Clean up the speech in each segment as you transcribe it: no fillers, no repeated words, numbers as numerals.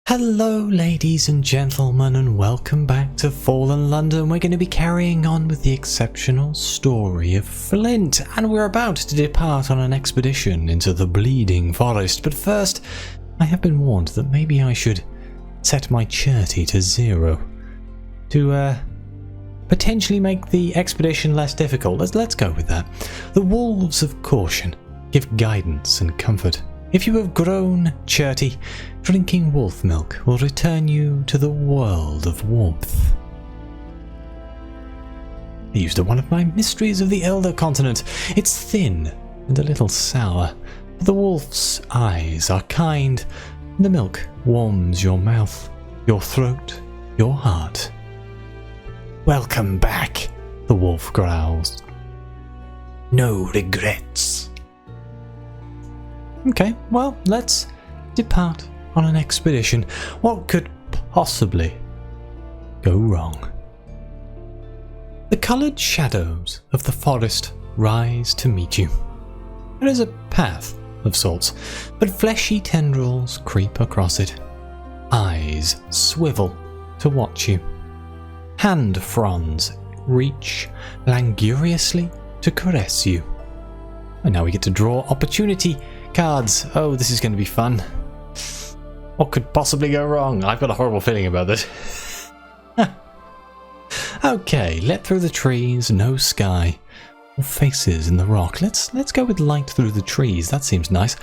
Hello ladies and gentlemen, and welcome back to Fallen London. We're going to be carrying on with the exceptional story of Flint, and we're about to depart on an expedition into the Bleeding Forest. But first, I have been warned that maybe I should set my Cherty to 0 to potentially make the expedition less difficult. Let's go with that. The wolves of caution give guidance and comfort. If you have grown Cherty, drinking wolf milk will return you to the world of warmth. I used one of my mysteries of the Elder Continent. It's thin and a little sour. The wolf's eyes are kind, and the milk warms your mouth, your throat, your heart. Welcome back, the wolf growls. No regrets. Okay, well, let's depart on an expedition. What could possibly go wrong? The coloured shadows of the forest rise to meet you. There is a path of sorts, but fleshy tendrils creep across it. Eyes swivel to watch you. Hand fronds reach languorously to caress you. And now we get to draw opportunity cards. Oh, this is going to be fun. What could possibly go wrong? I've got a horrible feeling about this. Okay, lit through the trees, no sky, or faces in the rock. Let's go with light through the trees. That seems nice.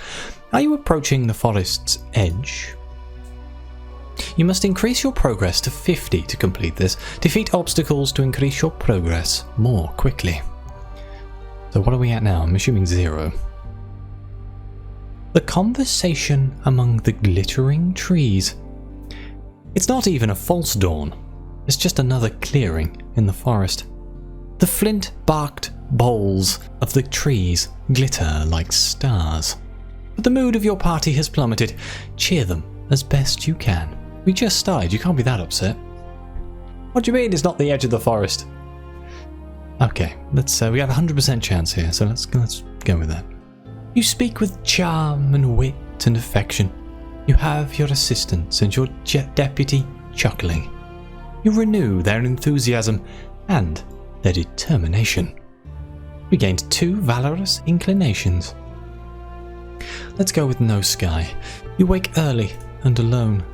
Are you approaching the forest's edge? You must increase your progress to 50 to complete this. Defeat obstacles to increase your progress more quickly. So what are we at now? I'm assuming 0. The conversation among the glittering trees. It's not even a false dawn. It's just another clearing in the forest. The flint-barked boles of the trees glitter like stars. But the mood of your party has plummeted. Cheer them as best you can. We just started, you can't be that upset. What do you mean it's not the edge of the forest? Okay, let's we have a 100% chance here, so let's go with that. You speak with charm and wit and affection. You have your assistants and your deputy chuckling. You renew their enthusiasm and their determination. We gained 2 valorous inclinations. Let's go with no sky. You wake early and alone.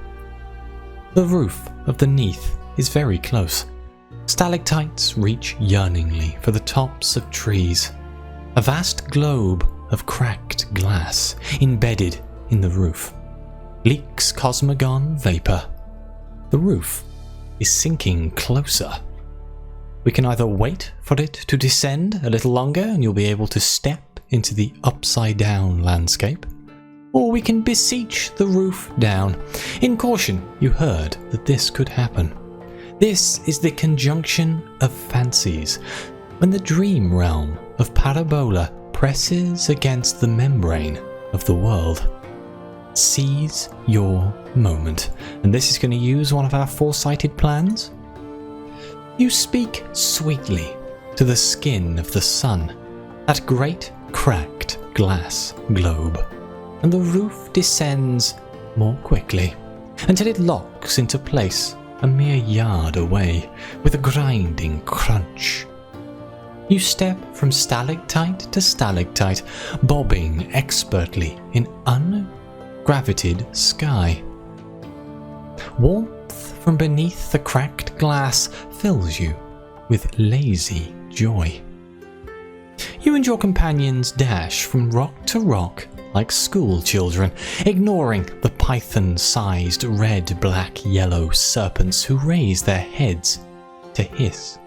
The roof of the Neath is very close. Stalactites reach yearningly for the tops of trees. A vast globe of cracked glass embedded in the roof leaks cosmogon vapor. The roof is sinking closer. We can either wait for it to descend a little longer and you'll be able to step into the upside down landscape, or we can beseech the roof down. In caution, you heard that this could happen. This is the conjunction of fancies, when the dream realm of Parabola presses against the membrane of the world. Seize your moment, and this is going to use one of our foresighted plans. You speak sweetly to the skin of the sun, that great cracked glass globe, and the roof descends more quickly, until it locks into place a mere yard away, with a grinding crunch. You step from stalactite to stalactite, bobbing expertly in ungravited sky. Warmth from beneath the cracked glass fills you with lazy joy. You and your companions dash from rock to rock like school children, ignoring the python-sized red, black, yellow serpents who raise their heads to hiss.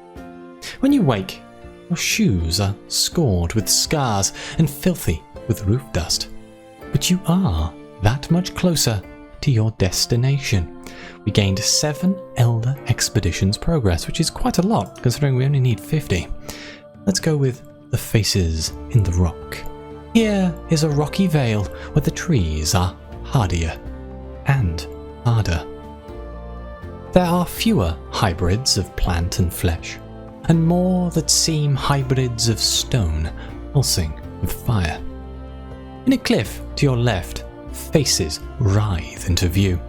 When you wake, your shoes are scored with scars and filthy with roof dust, but you are that much closer to your destination. We gained 7 Elder Expeditions progress, which is quite a lot considering we only need 50. Let's go with the faces in the rock. Here is a rocky vale where the trees are hardier and harder. There are fewer hybrids of plant and flesh, and more that seem hybrids of stone pulsing with fire. In a cliff to your left, faces writhe into view.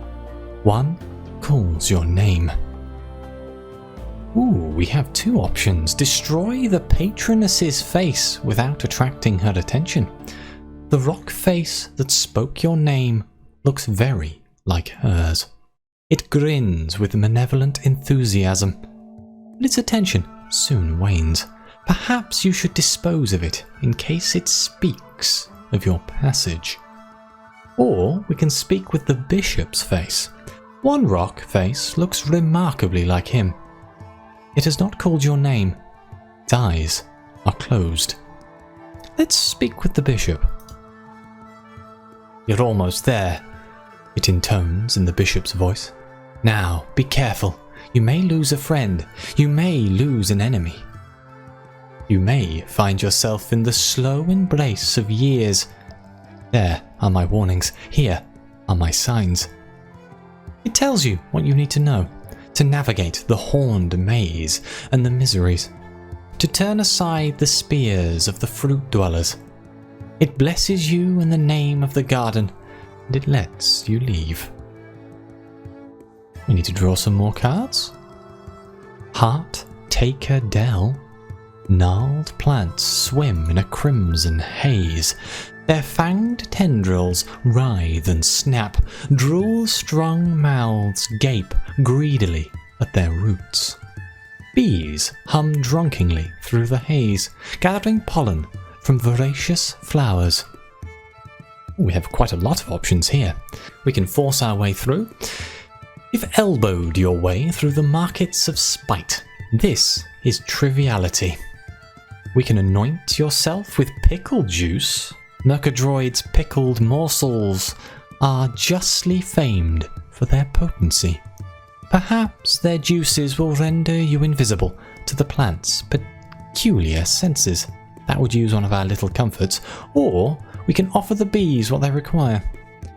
One calls your name. Ooh, we have two options. Destroy the patroness's face without attracting her attention. The rock face that spoke your name looks very like hers. It grins with malevolent enthusiasm, but its attention soon wanes. Perhaps you should dispose of it in case it speaks of your passage. Or we can speak with the bishop's face. One rock face looks remarkably like him. It has not called your name. Its eyes are closed. Let's speak with the bishop. You're almost there, it intones in the bishop's voice. Now, be careful. You may lose a friend. You may lose an enemy. You may find yourself in the slow embrace of years. There are my warnings. Here are my signs. It tells you what you need to know to navigate the horned maze and the miseries, to turn aside the spears of the fruit dwellers. It blesses you in the name of the garden, and it lets you leave. We need to draw some more cards. Heart Taker Dell. Gnarled plants swim in a crimson haze. Their fanged tendrils writhe and snap. Drool-strung mouths gape greedily at their roots. Bees hum drunkenly through the haze, gathering pollen from voracious flowers. We have quite a lot of options here. We can force our way through. You've elbowed your way through the markets of spite. This is triviality. We can anoint yourself with pickle juice. Mercadroid's pickled morsels are justly famed for their potency. Perhaps their juices will render you invisible to the plant's peculiar senses. That would use one of our little comforts. Or we can offer the bees what they require.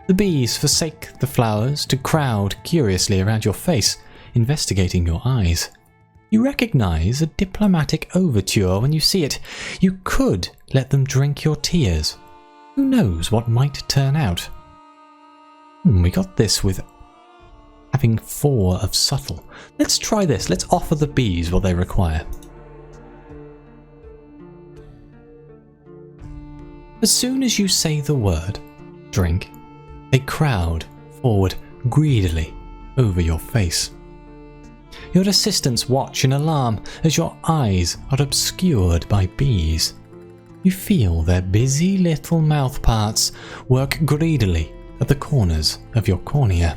The bees forsake the flowers to crowd curiously around your face, investigating your eyes. You recognize a diplomatic overture when you see it. You could let them drink your tears. Who knows what might turn out? We got this with having 4 of subtle. Let's try this. Let's offer the bees what they require. As soon as you say the word, drink, they crowd forward greedily over your face. Your assistants watch in alarm as your eyes are obscured by bees. You feel their busy little mouthparts work greedily at the corners of your cornea.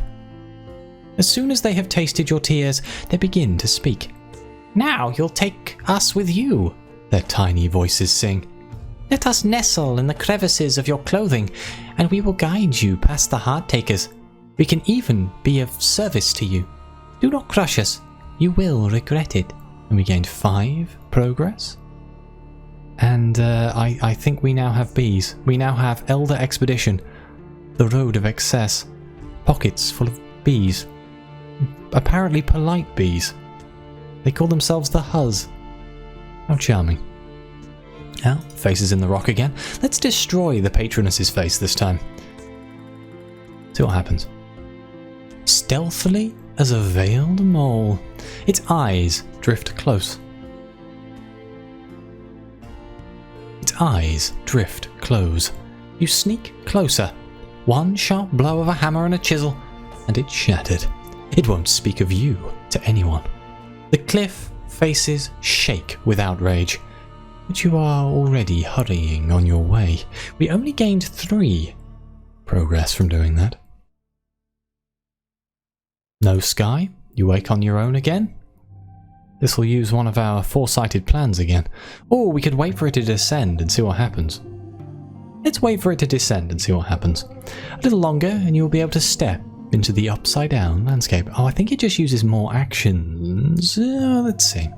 As soon as they have tasted your tears, they begin to speak. Now you'll take us with you, their tiny voices sing. Let us nestle in the crevices of your clothing, and we will guide you past the heart takers. We can even be of service to you. Do not crush us. You will regret it. And we gained 5 progress. And I think we now have bees. We now have Elder Expedition, the Road of Excess, pockets full of bees. Apparently polite bees. They call themselves the Huzz. How charming. Now, faces in the rock again. Let's destroy the patroness's face this time. See what happens. Stealthily as a veiled mole, its eyes drift close. Its eyes drift close. You sneak closer. One sharp blow of a hammer and a chisel, and it's shattered. It won't speak of you to anyone. The cliff faces shake with outrage. But you are already hurrying on your way. We only gained 3 progress from doing that. No sky? You wake on your own again? This will use one of our foresighted plans again. Or we could wait for it to descend and see what happens. Let's wait for it to descend and see what happens. A little longer and you'll be able to step into the upside down landscape. Oh, I think it just uses more actions. Let's see.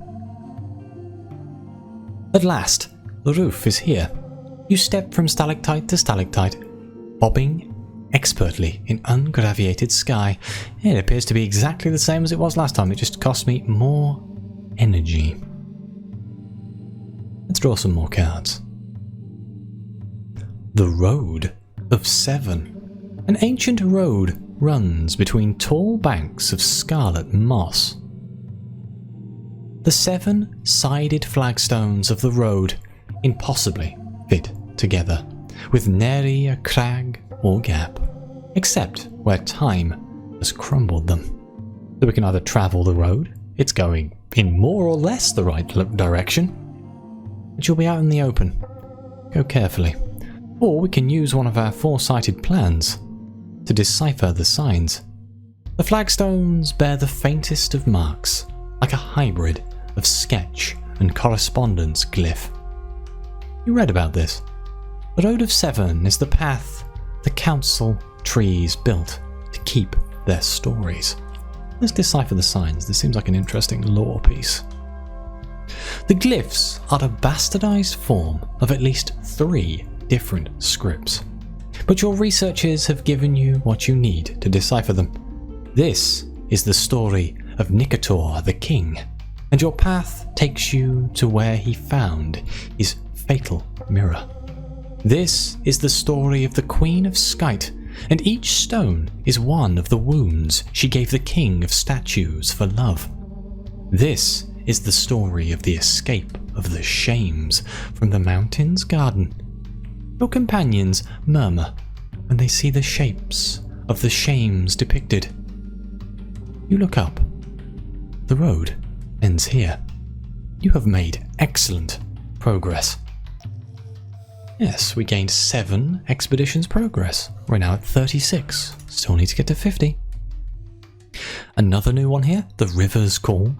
At last, the roof is here. You step from stalactite to stalactite, bobbing expertly in ungraviated sky. It appears to be exactly the same as it was last time, it just cost me more energy. Let's draw some more cards. The Road of 7. An ancient road runs between tall banks of scarlet moss. The 7-sided flagstones of the road impossibly fit together, with nary a crag or gap, except where time has crumbled them. So we can either travel the road, it's going in more or less the right direction, but you'll be out in the open. Go carefully. Or we can use one of our 4-sighted plans to decipher the signs. The flagstones bear the faintest of marks, like a hybrid of sketch and correspondence glyph. You read about this. The Road of 7 is the path the council trees built to keep their stories. Let's decipher the signs. This seems like an interesting lore piece. The glyphs are a bastardized form of at least 3 different scripts, but your researchers have given you what you need to decipher them. This is the story of Nicator the king, and your path takes you to where he found his fatal mirror. This is the story of the Queen of Skite, and each stone is one of the wounds she gave the king of statues for love. This is the story of the escape of the Shames from the mountain's garden. Your companions murmur when they see the shapes of the Shames depicted. You look up. The road ends here. You have made excellent progress. Yes, we gained 7 expeditions progress. We're now at 36. Still need to get to 50. Another new one here, the River's Call.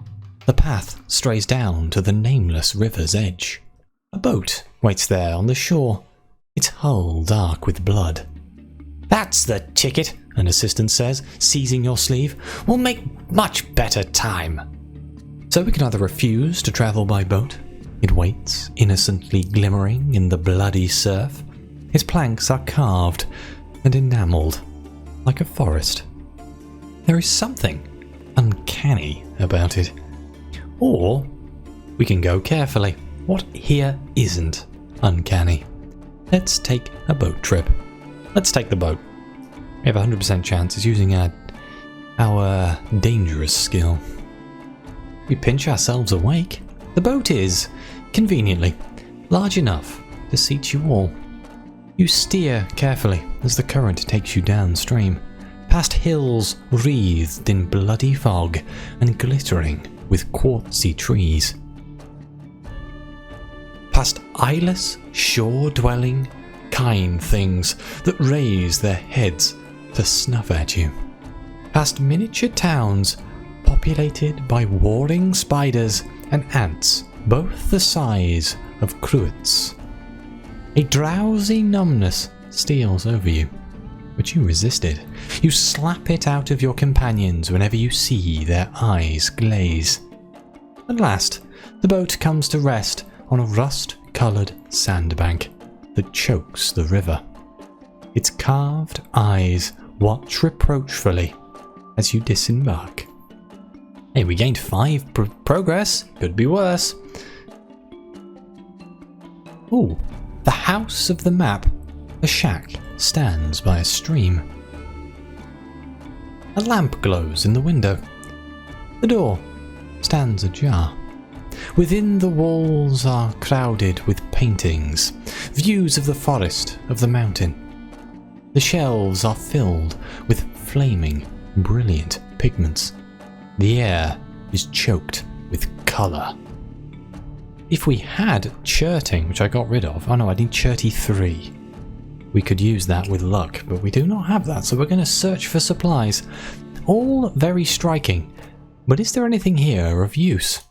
The path strays down to the nameless river's edge. A boat waits there on the shore, its hull dark with blood. "That's the ticket," an assistant says, seizing your sleeve. "We'll make much better time." So we can either refuse to travel by boat. It waits, innocently glimmering in the bloody surf. Its planks are carved and enamelled, like a forest. There is something uncanny about it. Or we can go carefully. What here isn't uncanny? Let's take a boat trip. Let's take the boat. We have a 100% chance of using our dangerous skill. We pinch ourselves awake. The boat is, conveniently, large enough to seat you all. You steer carefully as the current takes you downstream, past hills wreathed in bloody fog and glittering with quartzy trees. Past eyeless, shore-dwelling, kind things that raise their heads to snuff at you. Past miniature towns populated by warring spiders and ants, both the size of cruets. A drowsy numbness steals over you, but you resisted. You slap it out of your companions whenever you see their eyes glaze. At last, the boat comes to rest on a rust-coloured sandbank that chokes the river. Its carved eyes watch reproachfully as you disembark. Hey, we gained 5 progress. Could be worse. Ooh, the house of the map. A shack stands by a stream. A lamp glows in the window. The door stands ajar. Within, the walls are crowded with paintings, views of the forest, of the mountain. The shelves are filled with flaming, brilliant pigments. The air is choked with colour. If we had cherting, which I got rid of, oh no, I need cherty 3. We could use that with luck, but we do not have that, so we're going to search for supplies. All very striking, but is there anything here of use?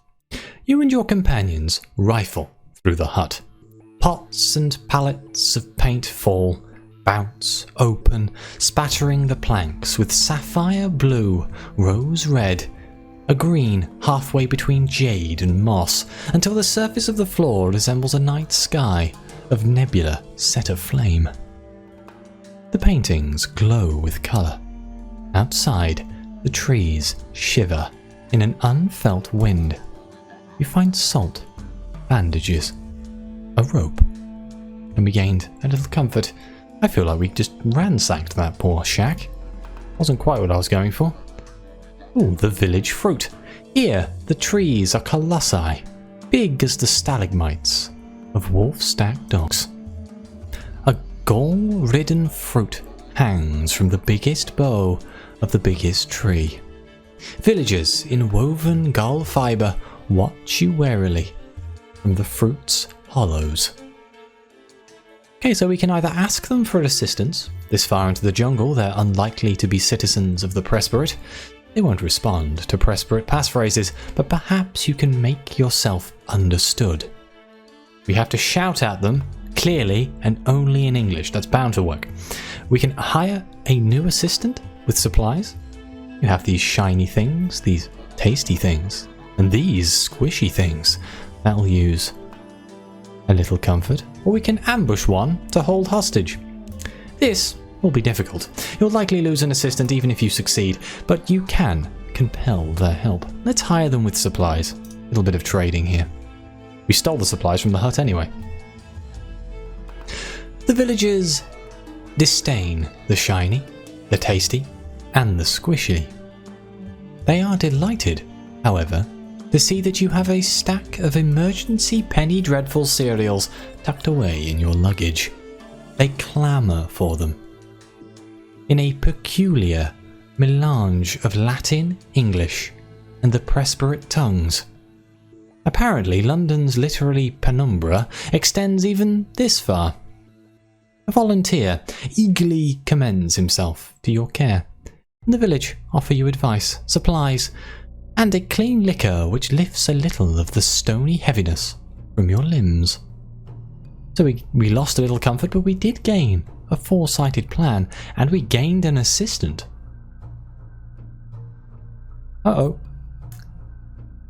You and your companions rifle through the hut. Pots and pallets of paint fall, bounce open, spattering the planks with sapphire blue, rose red, a green halfway between jade and moss, until the surface of the floor resembles a night sky of nebula set aflame. The paintings glow with colour. Outside, the trees shiver in an unfelt wind. You find salt, bandages, a rope, and we gained a little comfort. I feel like we just ransacked that poor shack. Wasn't quite what I was going for. Ooh, the village fruit. Here, the trees are colossi, big as the stalagmites of wolf-stacked dogs. A gall-ridden fruit hangs from the biggest bough of the biggest tree. Villagers in woven gull fibre watch you warily from the fruit's hollows. Okay, so we can either ask them for assistance. This far into the jungle, they're unlikely to be citizens of the Presbyterian. They won't respond to Presbyterian passphrases, but perhaps you can make yourself understood. We have to shout at them, clearly and only in English. That's bound to work. We can hire a new assistant with supplies. You have these shiny things, these tasty things, and these squishy things. That'll use a little comfort. Or we can ambush one to hold hostage. This will be difficult. You'll likely lose an assistant even if you succeed, but you can compel their help. Let's hire them with supplies. A little bit of trading here. We stole the supplies from the hut anyway. The villagers disdain the shiny, the tasty, and the squishy. They are delighted, however, to see that you have a stack of emergency penny dreadful cereals tucked away in your luggage. They clamour for them. In a peculiar melange of Latin, English, and the Presbyterian tongues. Apparently, London's literary penumbra extends even this far. A volunteer eagerly commends himself to your care, and the village offer you advice, supplies, and a clean liquor which lifts a little of the stony heaviness from your limbs. So we lost a little comfort, but we did gain a foresighted plan, and we gained an assistant. Uh-oh.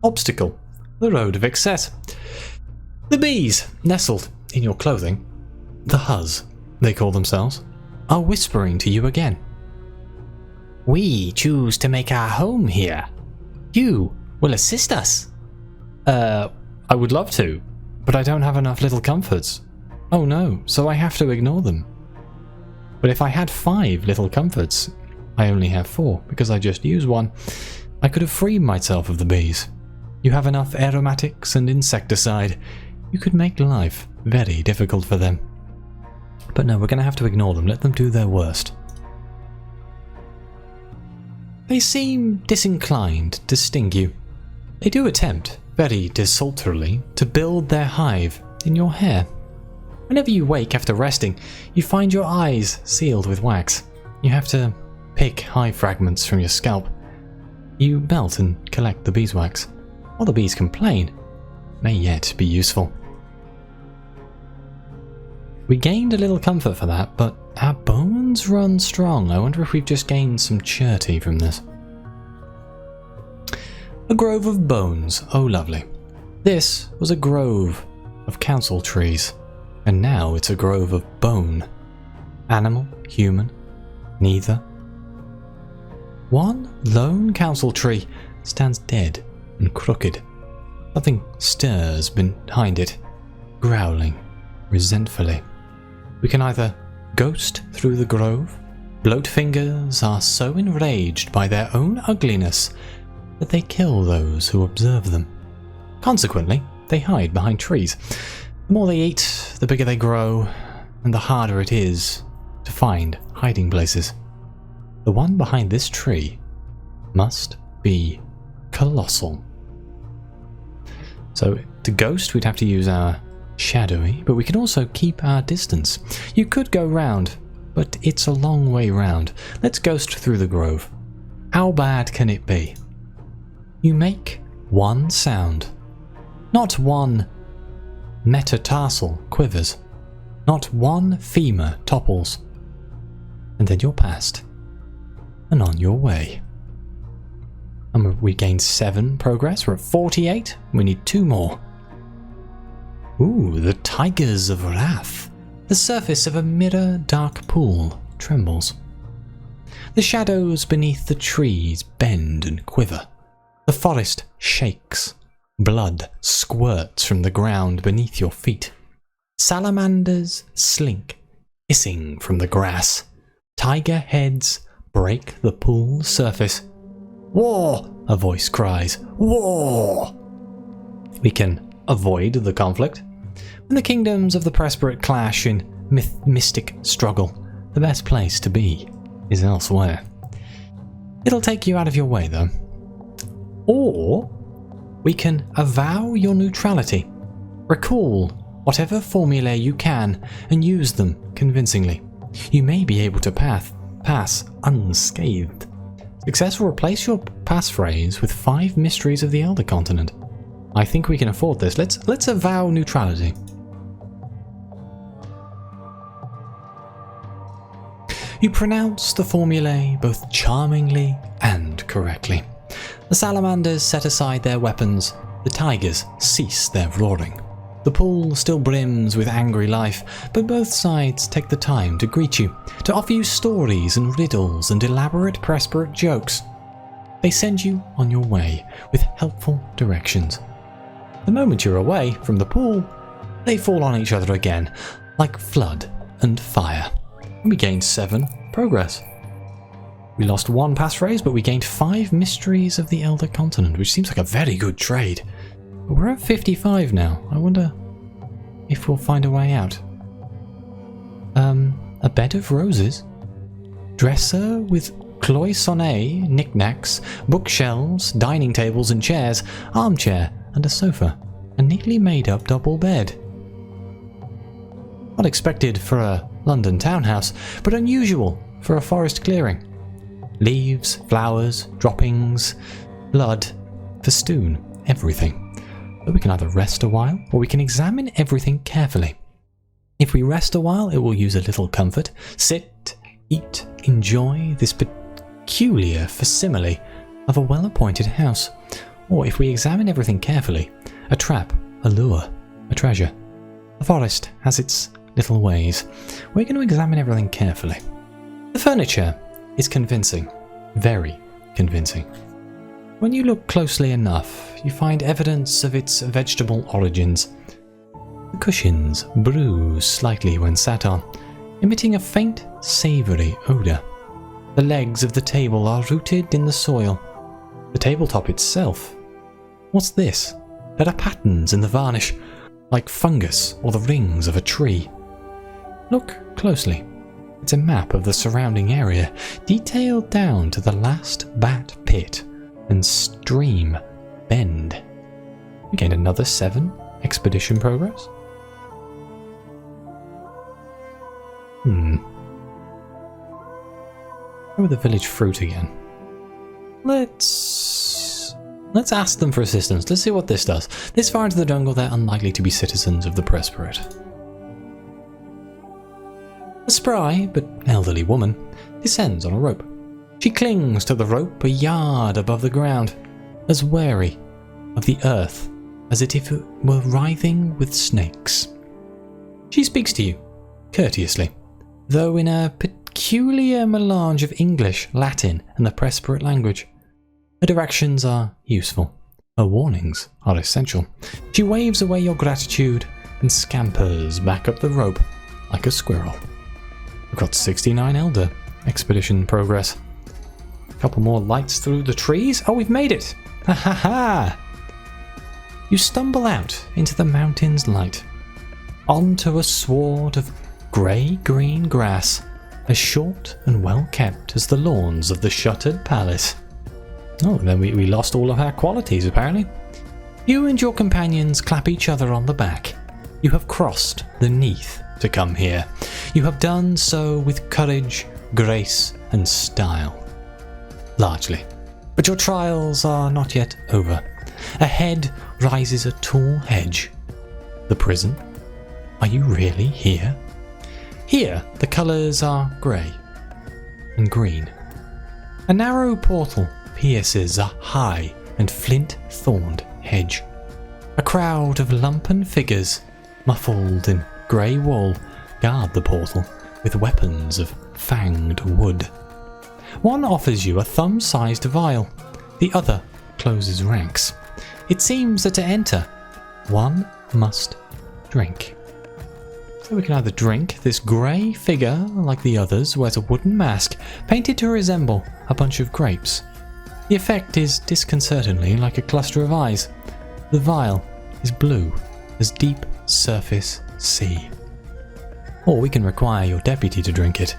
Obstacle. The road of excess. The bees, nestled in your clothing, the huzz, they call themselves, are whispering to you again. We choose to make our home here. You will assist us. I would love to, but I don't have enough little comforts. Oh no, so I have to ignore them. But if I had 5 little comforts, I only have 4 because I just used one. I could have freed myself of the bees. You have enough aromatics and insecticide. You could make life very difficult for them. But no, we're going to have to ignore them. Let them do their worst. They seem disinclined to sting you. They do attempt, very desultorily, to build their hive in your hair. Whenever you wake after resting, you find your eyes sealed with wax. You have to pick hive fragments from your scalp. You melt and collect the beeswax. While the bees complain, it may yet be useful. We gained a little comfort for that, but our bones run strong. I wonder if we've just gained some cherty from this. A grove of bones. Oh, lovely. This was a grove of council trees, and now it's a grove of bone. Animal, human, neither. One lone council tree stands dead and crooked. Something stirs behind it, growling resentfully. We can either ghost through the grove. Bloat fingers are so enraged by their own ugliness that they kill those who observe them. Consequently, they hide behind trees. The more they eat, the bigger they grow, and the harder it is to find hiding places. The one behind this tree must be colossal. So to ghost, we'd have to use our shadowy, but we can also keep our distance. You could go round, but it's a long way round. Let's ghost through the grove. How bad can it be? You make one sound. Not one metatarsal quivers. Not one femur topples. And then you're past. And on your way. And we gained 7 progress. We're at 48. We need 2 more. Ooh, the tigers of wrath. The surface of a mirror-dark pool trembles. The shadows beneath the trees bend and quiver. The forest shakes. Blood squirts from the ground beneath your feet. Salamanders slink, hissing from the grass. Tiger heads break the pool's surface. War! A voice cries. War! We can avoid the conflict. When the kingdoms of the Presbyterian clash in mystic struggle, the best place to be is elsewhere. It'll take you out of your way, though. Or we can avow your neutrality. Recall whatever formulae you can and use them convincingly. You may be able to pass unscathed. Success will replace your passphrase with 5 mysteries of the Elder Continent. I think we can afford this. Let's avow neutrality. You pronounce the formulae both charmingly and correctly. The salamanders set aside their weapons. The tigers cease their roaring. The pool still brims with angry life, but both sides take the time to greet you, to offer you stories and riddles and elaborate Presbyterian jokes. They send you on your way with helpful directions. The moment you're away from the pool, they fall on each other again, like flood and fire. We gained 7 progress. We lost 1 passphrase, but we gained 5 mysteries of the Elder Continent, which seems like a very good trade. But we're at 55 now. I wonder if we'll find a way out. A bed of roses. Dresser with cloisonné, knickknacks, bookshelves, dining tables and chairs, armchair and a sofa. A neatly made up double bed. Not expected for a London townhouse, but unusual for a forest clearing. Leaves, flowers, droppings, blood, festoon, everything. But we can either rest a while, or we can examine everything carefully. If we rest a while, it will use a little comfort. Sit, eat, enjoy this peculiar facsimile of a well-appointed house. Or if we examine everything carefully, a trap, a lure, a treasure. The forest has its little ways. We're going to examine everything carefully. The furniture is convincing, very convincing. When you look closely enough, you find evidence of its vegetable origins. The cushions bruise slightly when sat on, emitting a faint, savoury odour. The legs of the table are rooted in the soil. The tabletop itself. What's this? There are patterns in the varnish, like fungus or the rings of a tree. Look closely. It's a map of the surrounding area, detailed down to the last bat pit and stream bend. We gained another 7 expedition progress. Go with the village fruit again. Let's ask them for assistance. Let's see what this does. This far into the jungle, they're unlikely to be citizens of the Presbyterian. A spry but elderly woman descends on a rope. She clings to the rope a yard above the ground, as wary of the earth as if it were writhing with snakes. She speaks to you, courteously, though in a peculiar melange of English, Latin, and the Presbyterian language. Her directions are useful. Her warnings are essential. She waves away your gratitude and scampers back up the rope like a squirrel. We've got 69 Elder expedition progress. A couple more lights through the trees. Oh, we've made it! Ha ha ha! You stumble out into the mountain's light, onto a sward of grey-green grass, as short and well kept as the lawns of the shuttered palace. Oh, then we lost all of our qualities, apparently. You and your companions clap each other on the back. You have crossed the Neath to come here. You have done so with courage, grace, and style. Largely. But your trials are not yet over. Ahead rises a tall hedge. The prison? Are you really here? Here, the colours are grey and green. A narrow portal pierces a high and flint-thorned hedge. A crowd of lumpen figures, muffled in grey wool, guard the portal with weapons of fanged wood. One offers you a thumb-sized vial, the other closes ranks. It seems that to enter, one must drink. So we can either drink this grey figure, like the others, wears a wooden mask, painted to resemble a bunch of grapes. The effect is disconcertingly like a cluster of eyes. The vial is blue as deep surface sea. Or we can require your deputy to drink it.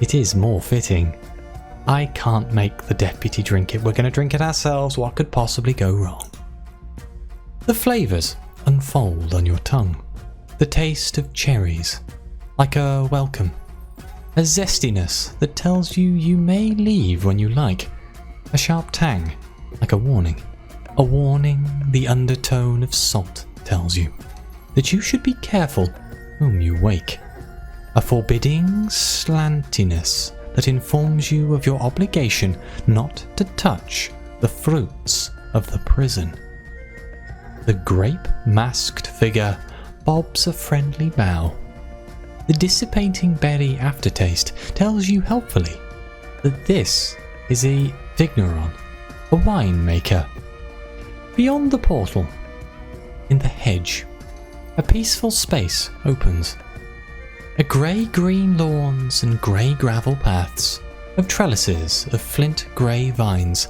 It is more fitting. I can't make the deputy drink it. We're going to drink it ourselves. What could possibly go wrong? The flavours unfold on your tongue. The taste of cherries, like a welcome. A zestiness that tells you you may leave when you like. A sharp tang, like a warning. A warning the undertone of salt tells you. That you should be careful whom you wake. A forbidding slantiness that informs you of your obligation not to touch the fruits of the prison. The grape-masked figure bobs a friendly bow. The dissipating berry aftertaste tells you helpfully that this is a vigneron, a winemaker. Beyond the portal, in the hedge, a peaceful space opens. A grey-green lawns and grey gravel paths of trellises of flint grey vines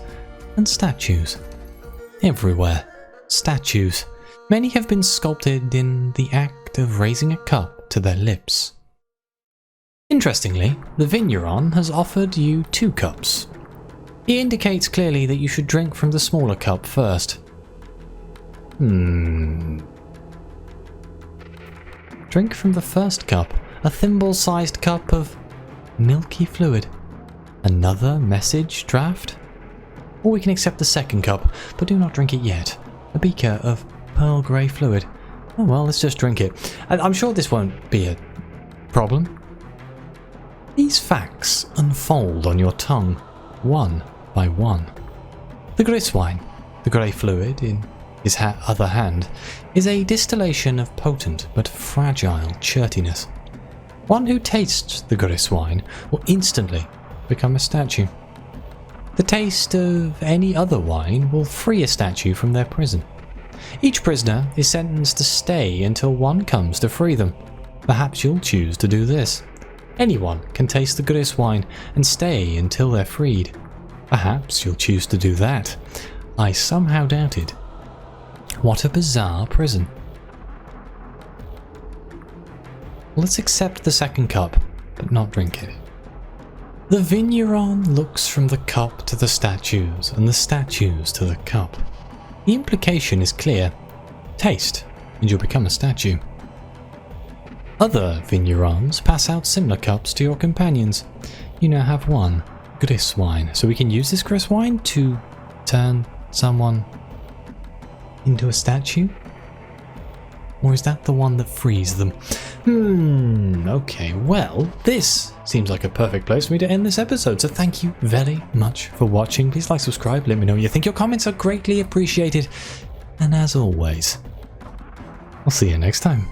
and statues. Everywhere, statues. Many have been sculpted in the act of raising a cup to their lips. Interestingly, the vigneron has offered you 2 cups. He indicates clearly that you should drink from the smaller cup first. Drink from the first cup, a thimble-sized cup of milky fluid. Another message draft? Or we can accept the second cup, but do not drink it yet. A beaker of pearl grey fluid. Oh well, let's just drink it. I'm sure this won't be a problem. These facts unfold on your tongue, one by one. The grisswine, the grey fluid in his other hand, is a distillation of potent but fragile chertiness. One who tastes the grisswine will instantly become a statue. The taste of any other wine will free a statue from their prison. Each prisoner is sentenced to stay until one comes to free them. Perhaps you'll choose to do this. Anyone can taste the grisswine and stay until they're freed. Perhaps you'll choose to do that. I somehow doubt it. What a bizarre prison. Let's accept the second cup, but not drink it. The vigneron looks from the cup to the statues, and the statues to the cup. The implication is clear. Taste, and you'll become a statue. Other vignerons pass out similar cups to your companions. You now have 1 grisswine, so we can use this grisswine to turn someone into a statue? Or is that the one that frees them? Okay, well, this seems like a perfect place for me to end this episode, so thank you very much for watching. Please like, subscribe, let me know what you think. Your comments are greatly appreciated, and as always, I'll see you next time.